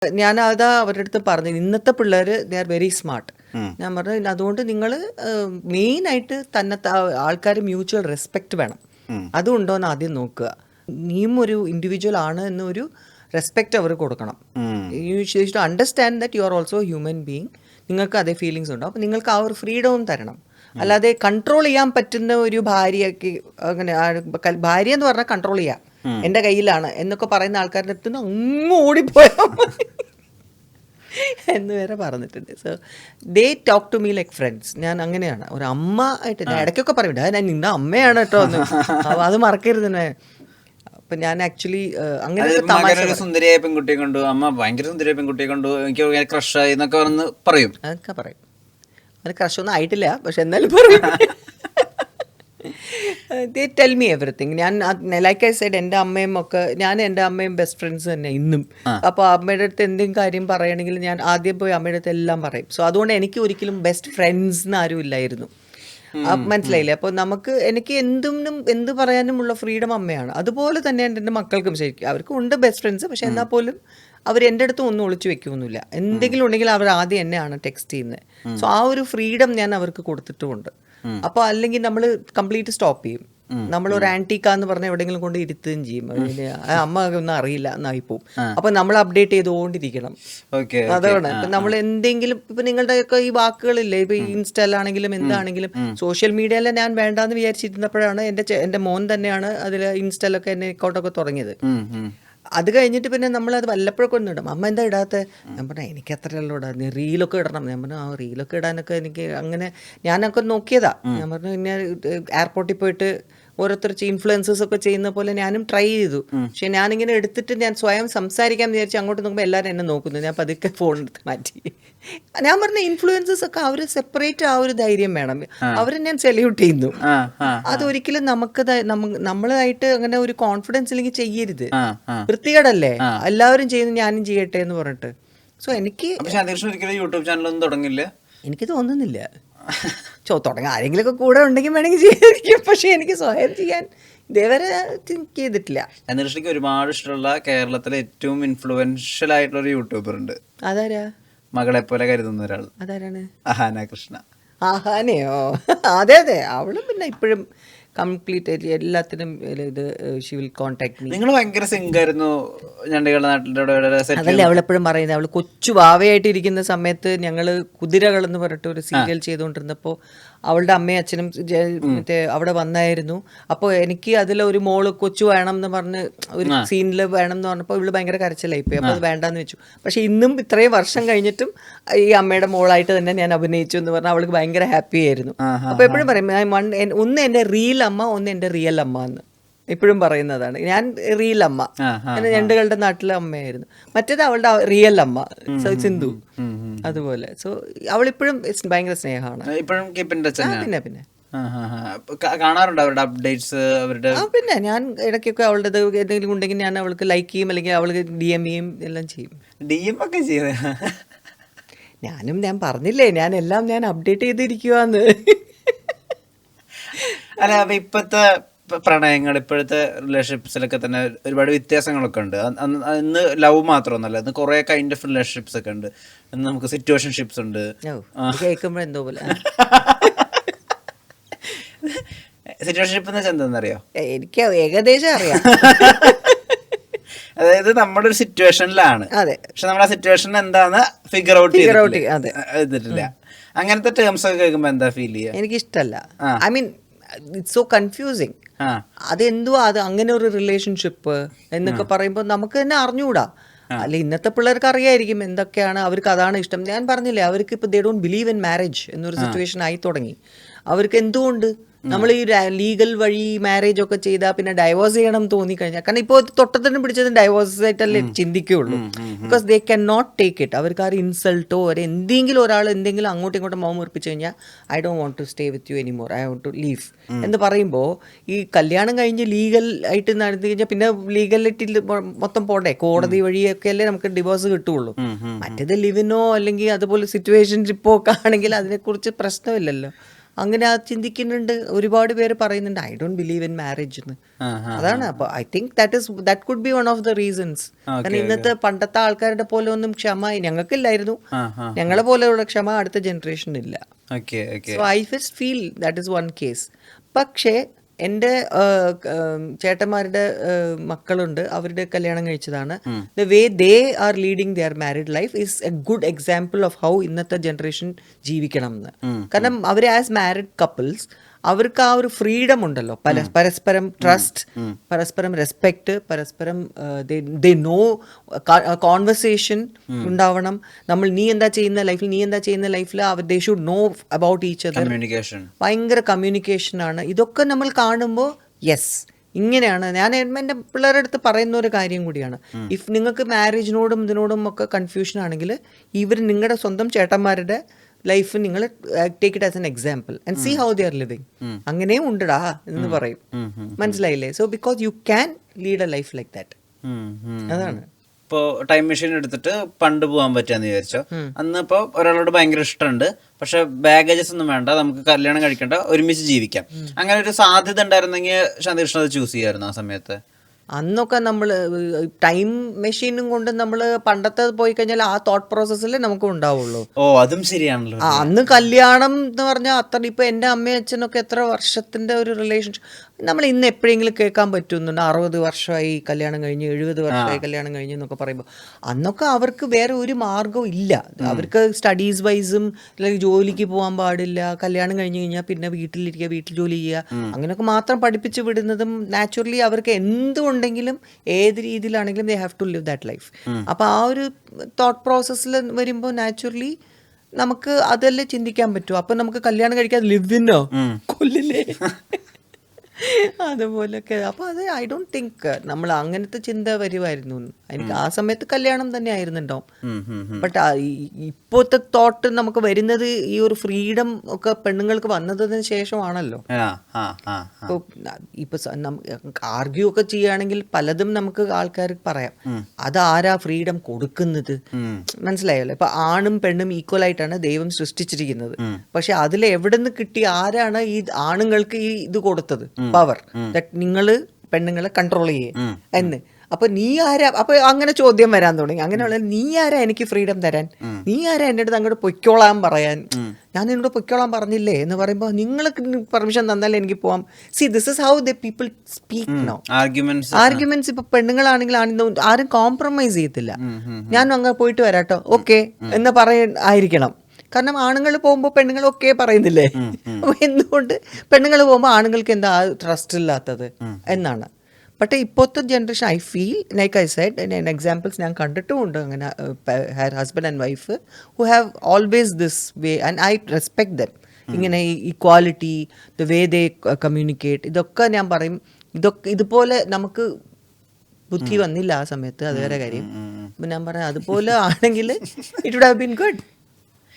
ഞാൻ അതാ അവരുടെ അടുത്ത് പറഞ്ഞു, ഇന്നത്തെ പിള്ളേർ ദേ ആർ വെരി സ്മാർട്ട്. ഞാൻ പറഞ്ഞു അതുകൊണ്ട് നിങ്ങൾ മെയിനായിട്ട് തന്നെ ആൾക്കാർ മ്യൂച്വൽ റെസ്പെക്റ്റ് വേണം. അതുണ്ടോയെന്ന് ആദ്യം നോക്കുക. നീയും ഒരു ഇൻഡിവിജ്വൽ ആണ് എന്നൊരു റെസ്പെക്റ്റ് അവർ കൊടുക്കണം. You should understand that you are also human being. നിങ്ങൾക്ക് അതേ ഫീലിങ്സ് ഉണ്ടാവും. അപ്പോൾ നിങ്ങൾക്ക് ആ ഒരു ഫ്രീഡവും തരണം. അല്ലാതെ കൺട്രോൾ ചെയ്യാൻ പറ്റുന്ന ഒരു ഭാര്യയ്ക്ക് അങ്ങനെ ഭാര്യ എന്ന് പറഞ്ഞാൽ കൺട്രോൾ ചെയ്യാം, എൻ്റെ കയ്യിലാണ് എന്നൊക്കെ പറയുന്ന ആൾക്കാരുടെ അടുത്ത് നിന്ന് അങ്ങ് ഓടിപ്പോയാൽ എന്ന് വരെ പറഞ്ഞിട്ടുണ്ട്. So they talk to me like friends. ഞാൻ അങ്ങനെയാണ് ഒരു അമ്മ ആയിട്ട്. ഞാൻ ഇടയ്ക്കൊക്കെ പറയണ്ട ഞാൻ നിന്ന അമ്മയാണ് കേട്ടോ എന്ന്, അത് മറക്കരുത്. അപ്പൊ ഞാൻ ആക്ച്വലി അങ്ങനെ സുന്ദരിയായ പെൺകുട്ടിയെ കണ്ടു, അമ്മ ഭയങ്കര സുന്ദരിയായ പെൺകുട്ടിയെ കണ്ടു, എനിക്ക് ക്രഷായി എന്നൊക്കെ പറഞ്ഞ് പറയും. അതൊക്കെ പറയും. അത് ക്രഷൊന്നും ആയിട്ടില്ല, പക്ഷെ എന്നാലും പറയും. ദേ ടെൽ മീ എവറിത്തിങ്. ഞാൻ ലൈക്ക് ഐ സെഡ്, എൻ്റെ അമ്മയും ഒക്കെ, ഞാൻ എൻ്റെ അമ്മയും ബെസ്റ്റ് ഫ്രണ്ട്സ് തന്നെ ഇന്നും. അപ്പോൾ അമ്മയുടെ അടുത്ത് എന്തെങ്കിലും കാര്യം പറയണമെങ്കിൽ ഞാൻ ആദ്യം പോയി അമ്മയുടെ അടുത്ത് എല്ലാം പറയും. സോ അതുകൊണ്ട് എനിക്ക് ഒരിക്കലും ബെസ്റ്റ് ഫ്രണ്ട്സ് എന്ന് ആരും ഇല്ലായിരുന്നു. മനസ്സിലായില്ലേ? അപ്പോൾ എനിക്ക് എന്ത് പറയാനുമുള്ള ഫ്രീഡം അമ്മയാണ്. അതുപോലെ തന്നെ എൻ്റെ മക്കൾക്കും ശരിക്കും അവർക്കും ഉണ്ട് ബെസ്റ്റ് ഫ്രണ്ട്സ്. പക്ഷെ എന്നാൽ പോലും അവർ എൻ്റെ അടുത്ത് ഒന്നും ഒളിച്ചു വെക്കൊന്നുമില്ല. എന്തെങ്കിലും ഉണ്ടെങ്കിൽ അവർ ആദ്യം എന്നെയാണ് ടെക്സ്റ്റ് ചെയ്യുന്നത്. സോ ആ ഒരു ഫ്രീഡം ഞാൻ അവർക്ക് കൊടുത്തിട്ടുമുണ്ട്. അപ്പോൾ അല്ലെങ്കിൽ നമ്മൾ കംപ്ലീറ്റ് സ്റ്റോപ്പ് ചെയ്യും. നമ്മളൊരു ആൻറ്റീക്കാന്ന് പറഞ്ഞാൽ എവിടെയെങ്കിലും കൊണ്ട് ഇരുത്തുകയും ചെയ്യും. അമ്മ ഒന്നും അറിയില്ല എന്നായി പോവും. അപ്പൊ നമ്മൾ അപ്ഡേറ്റ് ചെയ്തുകൊണ്ടിരിക്കണം. അതാണ് ഇപ്പൊ നമ്മൾ എന്തെങ്കിലും ഇപ്പൊ നിങ്ങളുടെയൊക്കെ ഈ വാക്കുകളില്ലേ, ഇപ്പൊ ഇൻസ്റ്റയിലാണെങ്കിലും എന്താണെങ്കിലും സോഷ്യൽ മീഡിയയിലെ ഞാൻ വേണ്ടാന്ന് വിചാരിച്ചിരുന്നപ്പോഴാണ് എൻ്റെ മോൻ തന്നെയാണ് അതിൽ ഇൻസ്റ്റയിലൊക്കെ എന്നെ അക്കൗണ്ടൊക്കെ തുടങ്ങിയത്. അത് കഴിഞ്ഞിട്ട് പിന്നെ നമ്മളത് വല്ലപ്പോഴൊക്കെ ഒന്ന് ഇടും. അമ്മ എന്താ ഇടാത്ത? ഞാൻ പറഞ്ഞാൽ എനിക്ക് അത്രയല്ലോ ഇടാം, നീ റീലൊക്കെ ഇടണം. ഞാൻ പറഞ്ഞു ആ റീലൊക്കെ ഇടാനൊക്കെ എനിക്ക് അങ്ങനെ ഞാനൊക്കെ നോക്കിയതാ. ഞാൻ പറഞ്ഞു പിന്നെ എയർപോർട്ടിൽ പോയിട്ട് ഓരോരുത്തർ ഇൻഫ്ലുവൻസേഴ്സ് ഒക്കെ ചെയ്യുന്ന പോലെ ഞാനും ട്രൈ ചെയ്തു. പക്ഷെ ഞാനിങ്ങനെ എടുത്തിട്ട് ഞാൻ സ്വയം സംസാരിക്കാൻ വിചാരിച്ചു അങ്ങോട്ട് നോക്കുമ്പോൾ എല്ലാവരും എന്നെ നോക്കുന്നു. ഞാൻ പതുക്കെ ഫോൺ എടുത്ത് മാറ്റി. ഞാൻ പറഞ്ഞ ഇൻഫ്ലുവൻസേഴ്സ് ഒക്കെ അവർ സെപ്പറേറ്റ് ആ ഒരു ധൈര്യം വേണം. അവരെ ഞാൻ സെല്യൂട്ട് ചെയ്യുന്നു. അതൊരിക്കലും നമ്മളായിട്ട് അങ്ങനെ ഒരു കോൺഫിഡൻസ് ഇല്ലെങ്കിൽ ചെയ്യരുത്. വൃത്തികേടല്ലേ? എല്ലാവരും ചെയ്യുന്നു ഞാനും ചെയ്യട്ടെ എന്ന് പറഞ്ഞിട്ട്. സോ എനിക്ക് യൂട്യൂബ് ചാനലൊന്നും തുടങ്ങില്ല, എനിക്ക് തോന്നുന്നില്ല. തുടങ്ങാൻ ആരെങ്കിലുമൊക്കെ കൂടെ ഉണ്ടെങ്കിൽ വേണമെങ്കിൽ ചെയ്യാതിരിക്കും. പക്ഷെ എനിക്ക് സ്വയം ചെയ്യാൻ ഇതേവരെ ചെയ്തിട്ടില്ല. അന്വേഷിക്ക് ഒരുപാട് ഇഷ്ടമുള്ള കേരളത്തിലെ ഏറ്റവും ഇൻഫ്ലുവൻഷ്യൽ ആയിട്ടുള്ള ഒരു യൂട്യൂബർ ഉണ്ട്. അതാരാ? മകളെ പോലെ കരുതുന്ന ഒരാൾ. അതാരാണ്? അഹാന കൃഷ്ണ. അഹാനയോ? അതെ അതെ, അവളും പിന്നെ ഇപ്പോഴും കംപ്ലീറ്റ് എല്ലാത്തിനും ഇത് ഷി വിൽ കോൺടാക്ട് മീ. നിങ്ങൾ ഭയങ്കര സിംഗായിരുന്നു ഞണ്ടുകളുടെ നാട്ടിൽ. അതല്ലേ അവളെപ്പോഴും പറയുന്നത്. അവൾ കൊച്ചു വാവയായിട്ട് ഇരിക്കുന്ന സമയത്ത് ഞങ്ങൾ കുതിരകൾ എന്ന് പറഞ്ഞിട്ട് ഒരു സീരിയൽ ചെയ്തുകൊണ്ടിരുന്നപ്പോൾ അവളുടെ അമ്മയും അച്ഛനും മറ്റേ അവിടെ വന്നായിരുന്നു. അപ്പോൾ എനിക്ക് അതിലൊരു മോള് കൊച്ചു വേണം എന്ന് പറഞ്ഞ് ഒരു സീനിൽ വേണം എന്ന് പറഞ്ഞപ്പോൾ ഇവള് ഭയങ്കര കരച്ചിലായിപ്പോയി. അപ്പോൾ അത് വേണ്ടാന്ന് വെച്ചു. പക്ഷെ ഇന്നും ഇത്രയും വർഷം കഴിഞ്ഞിട്ടും ഈ അമ്മയുടെ മോളായിട്ട് തന്നെ ഞാൻ അഭിനയിച്ചു എന്ന് പറഞ്ഞാൽ അവൾക്ക് ഭയങ്കര ഹാപ്പി ആയിരുന്നു. അപ്പോൾ എപ്പോഴും പറയും ഒന്ന് എൻ്റെ റിയൽ അമ്മ, ഒന്ന് എൻ്റെ റിയൽ അമ്മ എന്ന് ഇപ്പോഴും പറയുന്നതാണ്. ഞാൻ റിയൽ അമ്മ, ഞണ്ടുകളുടെ നാട്ടിലെ അമ്മയായിരുന്നു. മറ്റേത് അവളുടെ റിയൽ അമ്മ സിന്ധു. അതുപോലെ സോ അവളിപ്പോഴും ഭയങ്കര സ്നേഹമാണ്. പിന്നെ പിന്നെ കാണാറുണ്ട് അവരുടെ അപ്ഡേറ്റ്സ് അവരുടെ. പിന്നെ ഞാൻ ഇടയ്ക്കൊക്കെ അവളുടെ എന്തെങ്കിലും ഉണ്ടെങ്കിൽ ഞാൻ അവൾക്ക് ലൈക്ക് ചെയ്യും, അല്ലെങ്കിൽ അവൾക്ക് DM ചെയ്യും, എല്ലാം ചെയ്യും. DM ഒക്കെ ചെയ്യും. ഞാൻ പറഞ്ഞില്ലേ ഞാൻ അപ്ഡേറ്റ് ചെയ്തിരിക്കുവാന്ന്. അല്ല അപ്പൊ ഇപ്പത്തെ പ്രണയങ്ങൾ, ഇപ്പോഴത്തെ റിലേഷൻഷിപ്സിലൊക്കെ തന്നെ ഒരുപാട് വ്യത്യാസങ്ങളൊക്കെ ഉണ്ട്. ഇന്ന് ലവ് മാത്രമൊന്നുമല്ല, ഇന്ന് കുറെ കൈൻഡ് ഓഫ് റിലേഷൻഷിപ്സ് ഒക്കെ ഉണ്ട്. ഇന്ന് നമുക്ക് സിറ്റുവേഷൻഷിപ്സ് ഉണ്ട്. കേൾക്കുമ്പോൾ എന്തോ പോലെ. സിറ്റുവേഷൻഷിപ്പ് എന്ന് വെച്ചാൽ എന്താണെന്നറിയോ? എനിക്ക് ഏകദേശം അറിയാം. അതായത് നമ്മുടെ ഒരു സിറ്റുവേഷനിലാണ്, പക്ഷെ നമ്മൾ ആ സിറ്റുവേഷൻ എന്താന്ന് ഫിഗർ ഔട്ട് ചെയ്തിട്ടില്ല. അങ്ങനത്തെ ടേംസ് ഒക്കെ കേൾക്കുമ്പോ എന്താ ഫീൽ ചെയ്യുക? എനിക്കിഷ്ടല്ല. I mean it's so confusing. അതെന്തുവാ അത് അങ്ങനെ ഒരു റിലേഷൻഷിപ്പ് എന്നൊക്കെ പറയുമ്പോൾ നമുക്ക് തന്നെ അറിഞ്ഞുകൂടാ. അല്ല ഇന്നത്തെ പിള്ളേർക്ക് അറിയായിരിക്കും എന്തൊക്കെയാണ് അവർക്ക്, അതാണ് ഇഷ്ടം. ഞാൻ പറഞ്ഞില്ലേ, അവർക്ക് ഇപ്പൊ they don't believe in marriage എന്നൊരു സിറ്റുവേഷൻ ആയി തുടങ്ങി. അവർക്ക് എന്തുകൊണ്ട് നമ്മൾ ഈ ലീഗൽ വഴി മാരേജ് ഒക്കെ ചെയ്താൽ പിന്നെ ഡൈവോഴ്സ് ചെയ്യണം തോന്നിക്കഴിഞ്ഞാൽ, കാരണം ഇപ്പോൾ തൊട്ടത്തിന് പിടിച്ചത് ഡൈവോഴ്സ് ആയിട്ടല്ലേ ചിന്തിക്കുകയുള്ളൂ. Because they can not take it. അവർക്ക് ആ ഒരു ഇൻസൾട്ടോ എന്തെങ്കിലും ഒരാൾ എന്തെങ്കിലും അങ്ങോട്ടും ഇങ്ങോട്ടും മോഹം ഉറപ്പിച്ചു കഴിഞ്ഞാൽ I don't want to stay with you anymore, I want to leave എന്ന് പറയുമ്പോൾ ഈ കല്യാണം കഴിഞ്ഞ് ലീഗൽ ആയിട്ട് നടന്നു കഴിഞ്ഞാൽ പിന്നെ ലീഗലിറ്റിൽ മൊത്തം പോണ്ടേ, കോടതി വഴിയൊക്കെ അല്ലേ നമുക്ക് ഡിവോഴ്സ് കിട്ടുള്ളൂ. മറ്റേത് ലിവിനോ അല്ലെങ്കിൽ അതുപോലെ സിറ്റുവേഷൻഷിപ്പോ ഒക്കെ ആണെങ്കിൽ അതിനെക്കുറിച്ച് പ്രശ്നമില്ലല്ലോ. അങ്ങനെ ചിന്തിക്കുന്നുണ്ട്. ഒരുപാട് പേര് പറയുന്നുണ്ട് I don't believe in marriage എന്ന്. അതാണ്. അപ്പോൾ I think that could be one of the reasons. കാരണം ഇന്നത്തെ പണ്ടത്തെ ആൾക്കാരുടെ പോലെ ഒന്നും ക്ഷമ ഞങ്ങൾക്കില്ലായിരുന്നു. ഞങ്ങളെ പോലെയുള്ള ക്ഷമ അടുത്ത ജനറേഷനില്ല. So I just feel that is one case. പക്ഷേ എൻ്റെ ചേട്ടന്മാരുടെ മക്കളുണ്ട്, അവരുടെ കല്യാണം കഴിച്ചതാണ്. The way they are leading their married life is a good example of how ഇന്നത്തെ ജനറേഷൻ ജീവിക്കണം എന്ന്. കാരണം അവർ ആസ് മാരീഡ് കപ്പിൾസ് അവർക്ക് ആ ഒരു ഫ്രീഡം ഉണ്ടല്ലോ. പരസ്പരം ട്രസ്റ്റ്, പരസ്പരം റെസ്പെക്ട്, പരസ്പരം ദേ നോ കോൺവെർസേഷൻ ഉണ്ടാവണം. നീ എന്താ ചെയ്യുന്ന ലൈഫിൽ അവർ they should know about each other. ഭയങ്കര കമ്മ്യൂണിക്കേഷൻ ആണ്. ഇതൊക്കെ നമ്മൾ കാണുമ്പോൾ യെസ് ഇങ്ങനെയാണ്. ഞാൻ എൻ്റെ പിള്ളേരുടെ അടുത്ത് പറയുന്ന ഒരു കാര്യം കൂടിയാണ്. ഇഫ് നിങ്ങൾക്ക് മാരേജിനോടും ഇതിനോടും ഒക്കെ കൺഫ്യൂഷൻ ആണെങ്കിൽ നിങ്ങളുടെ സ്വന്തം ചേട്ടന്മാരുടെ ലൈഫ് നിങ്ങൾ take it as an example and see how they are living. അങ്ങനെയും ഉണ്ടടാ എന്ന് പറയും. മനസ്സിലായില്ലേ? So because you can lead a life like that. അതാണ്. ഇപ്പോൾ ടൈം മെഷീൻ എടുത്തിട്ട് പണ്ട് പോകാൻ പറ്റാന്ന് വിചാരിച്ചോ. അന്ന് ഇപ്പോൾ ഒരാളോട് ഭയങ്കര ഇഷ്ടമുണ്ട്, പക്ഷെ ബാഗേജസ് ഒന്നും വേണ്ട, നമുക്ക് കല്യാണം കഴിക്കണ്ട, ഒരുമിച്ച് ജീവിക്കാം. അങ്ങനെ ഒരു സാധ്യത ഉണ്ടായിരുന്നെങ്കിൽ ശാന്തികൃഷ്ണൻ അത് ചൂസ് ചെയ്യായിരുന്നു ആ സമയത്ത്? അന്നൊക്കെ നമ്മൾ ടൈം മെഷീനും കൊണ്ട് നമ്മൾ പണ്ടത്തെ പോയി കഴിഞ്ഞാൽ ആ തോട്ട് പ്രോസസ്സിൽ നമുക്ക് ഉണ്ടാവുള്ളൂ. അതും ശരിയാണല്ലോ. അന്ന് കല്യാണം എന്ന് പറഞ്ഞാൽ അത്ര ഇപ്പൊ എൻ്റെ അമ്മയും അച്ഛനൊക്കെ എത്ര വർഷത്തിന്റെ ഒരു റിലേഷൻഷിപ്പ് നമ്മൾ ഇന്ന് എപ്പോഴെങ്കിലും കേൾക്കാൻ പറ്റുന്നുണ്ട്. 60 വർഷമായി കല്യാണം കഴിഞ്ഞ്, 70 വർഷമായി കല്യാണം കഴിഞ്ഞ് എന്നൊക്കെ പറയുമ്പോൾ അന്നൊക്കെ അവർക്ക് വേറെ ഒരു മാർഗവും ഇല്ല. അവർക്ക് സ്റ്റഡീസ് വൈസും അല്ലെങ്കിൽ ജോലിക്ക് പോകാൻ പാടില്ല, കല്യാണം കഴിഞ്ഞ് കഴിഞ്ഞാൽ പിന്നെ വീട്ടിലിരിക്കുക, വീട്ടിൽ ജോലി ചെയ്യുക, അങ്ങനെയൊക്കെ മാത്രം പഠിപ്പിച്ച് വിടുന്നതും നാച്ചുറലി അവർക്ക് എന്തുണ്ടെങ്കിലും ഏത് രീതിയിലാണെങ്കിലും they have to live that life. അപ്പോൾ ആ ഒരു തോട്ട് പ്രോസസ്സിൽ വരുമ്പോൾ നാച്ചുറലി നമുക്ക് അതല്ലേ ചിന്തിക്കാൻ പറ്റൂ. അപ്പം നമുക്ക് കല്യാണം കഴിക്കാതെ ലിവിനോ കൊല്ലില്ലേ അതുപോലൊക്കെ. അപ്പോൾ അത് ഐ ഡോണ്ട് തിങ്ക് നമ്മൾ അങ്ങനത്തെ ചിന്ത വരുമായിരുന്നു. എനിക്ക് ആ സമയത്ത് കല്യാണം തന്നെ ആയിരുന്നുണ്ടാവും. ബട്ട് ഇപ്പോഴത്തെ തോട്ട് നമുക്ക് വരുന്നത് ഈ ഒരു ഫ്രീഡം ഒക്കെ പെണ്ണുങ്ങൾക്ക് വന്നതിന് ശേഷമാണല്ലോ. ഇപ്പൊ ആർഗ്യൂ ഒക്കെ ചെയ്യുകയാണെങ്കിൽ പലതും നമുക്ക് ആൾക്കാർ പറയാം, അതാരാ ഫ്രീഡം കൊടുക്കുന്നത്? മനസ്സിലായല്ലോ. ഇപ്പൊ ആണും പെണ്ണും ഈക്വൽ ആയിട്ടാണ് ദൈവം സൃഷ്ടിച്ചിരിക്കുന്നത്. പക്ഷെ അതിൽ എവിടെ നിന്ന് കിട്ടി, ആരാണ് ഈ ആണുങ്ങൾക്ക് ഈ ഇത് കൊടുത്തത് പവർ, നിങ്ങള് പെണ്ണുങ്ങളെ കൺട്രോൾ ചെയ്യേ എന്ന്? അപ്പൊ നീ ആരാ? അപ്പൊ അങ്ങനെ ചോദ്യം വരാൻ തുടങ്ങി. അങ്ങനെയുള്ള നീ ആരാ എനിക്ക് ഫ്രീഡം തരാൻ? നീ ആരാ എൻ്റെ അടുത്ത് അങ്ങോട്ട് പൊയ്ക്കോളാൻ പറയാൻ? ഞാൻ നിന്നോട് പൊയ്ക്കോളാൻ പറഞ്ഞില്ലേ എന്ന് പറയുമ്പോൾ നിങ്ങൾ പെർമിഷൻ തന്നാലേ എനിക്ക് പോവാം. See this is how the people speak now. Arguments ഇപ്പൊ പെണ്ണുങ്ങളാണെങ്കിൽ ആരും കോംപ്രമൈസ് ചെയ്യത്തില്ല. ഞാൻ അങ്ങ് പോയിട്ട് വരാട്ടോ, ഓക്കെ എന്ന് ആയിരിക്കണം. കാരണം ആണുങ്ങൾ പോകുമ്പോൾ പെണ്ണുങ്ങൾ ഒക്കെ പറയുന്നില്ലേ? അപ്പൊ എന്തുകൊണ്ട് പെണ്ണുങ്ങൾ പോകുമ്പോൾ ആണുങ്ങൾക്ക് എന്താ ട്രസ്റ്റ് ഇല്ലാത്തത് എന്നാണ്. പക്ഷേ ഇപ്പോഴത്തെ generation I feel like I said examples ഞാൻ കണ്ടിട്ടുമുണ്ട്. അങ്ങനെ husband and wife who have always this way and I respect them. ഇങ്ങനെ equality, the way they communicate, ഇതൊക്കെ ഞാൻ പറയും. ഇതുപോലെ നമുക്ക് ബുദ്ധി വന്നില്ല ആ സമയത്ത്, അത് വേറെ കാര്യം. ഞാൻ പറയാം അതുപോലെ ആണെങ്കിൽ it would have been good.